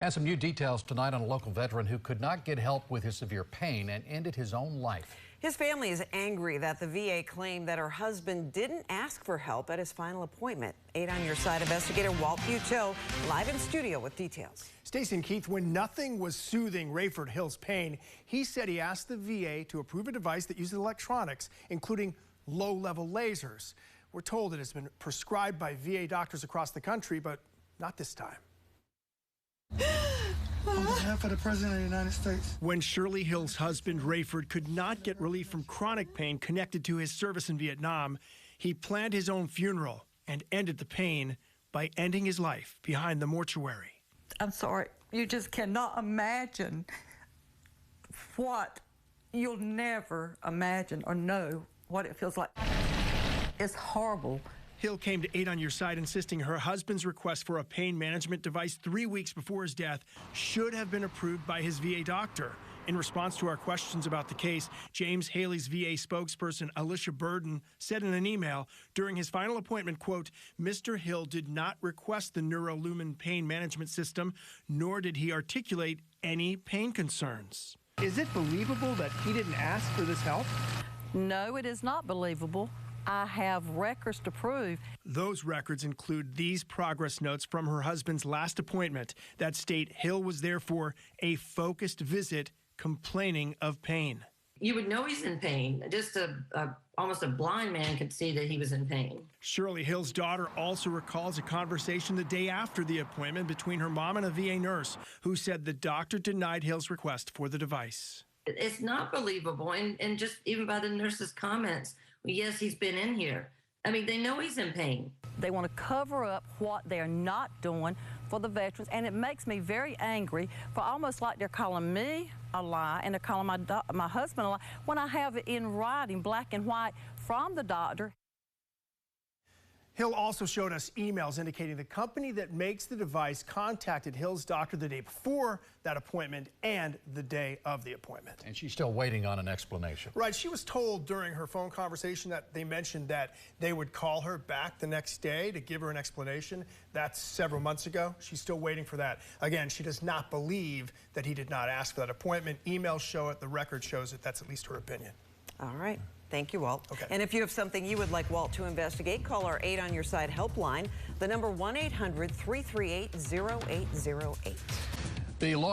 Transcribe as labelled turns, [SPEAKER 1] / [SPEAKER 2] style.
[SPEAKER 1] And some new details tonight on a local veteran who could not get help with his severe pain and ended his own life.
[SPEAKER 2] His family is angry that the VA claimed that her husband didn't ask for help at his final appointment. 8 on Your Side investigator Walt Buteau live in studio with details.
[SPEAKER 3] Stacey and Keith, when nothing was soothing Rayford Hill's pain, he said he asked the VA to approve a device that uses electronics, including low-level lasers. We're told it has been prescribed by VA doctors across the country, but not this time.
[SPEAKER 4] On behalf of the President of the United States.
[SPEAKER 3] When Shirley Hill's husband, Rayford, could not get relief from chronic pain connected to his service in Vietnam, he planned his own funeral and ended the pain by ending his life behind the mortuary.
[SPEAKER 5] I'm sorry, you just cannot imagine what you'll never imagine or know what it feels like. It's horrible.
[SPEAKER 3] Hill came to 8 on Your Side insisting her husband's request for a pain management device 3 weeks before his death should have been approved by his VA doctor. In response to our questions about the case, James Haley's VA spokesperson Alicia Burden said in an email during his final appointment, quote, Mr. Hill did not request the NeuroLumen pain management system, nor did he articulate any pain concerns. Is it believable that he didn't ask for this help?
[SPEAKER 5] No, it is not believable. I have records to prove.
[SPEAKER 3] Those records include these progress notes from her husband's last appointment that state Hill was there for a focused visit complaining of pain.
[SPEAKER 6] You would know he's in pain. Just almost a blind man could see that he was in pain.
[SPEAKER 3] Shirley Hill's daughter also recalls a conversation the day after the appointment between her mom and a VA nurse who said the doctor denied Hill's request for the device.
[SPEAKER 6] It's not believable, and just even by the nurse's comments, well, yes, he's been in here. I mean, they know he's in pain.
[SPEAKER 5] They want to cover up what they're not doing for the veterans, and it makes me very angry for almost like they're calling me a lie and they're calling my husband a lie when I have it in writing, black and white, from the doctor.
[SPEAKER 3] Hill also showed us emails indicating the company that makes the device contacted Hill's doctor the day before that appointment and the day of the appointment.
[SPEAKER 1] And she's still waiting on an explanation.
[SPEAKER 3] Right. She was told during her phone conversation that they mentioned that they would call her back the next day to give her an explanation. That's several months ago. She's still waiting for that. Again, she does not believe that he did not ask for that appointment. Emails show it. The record shows it. That's at least her opinion.
[SPEAKER 2] All right. Thank you, Walt.
[SPEAKER 3] Okay.
[SPEAKER 2] And if you have something you would like Walt to investigate, call our 8 on Your Side helpline, the number 1-800-338-0808.
[SPEAKER 1] The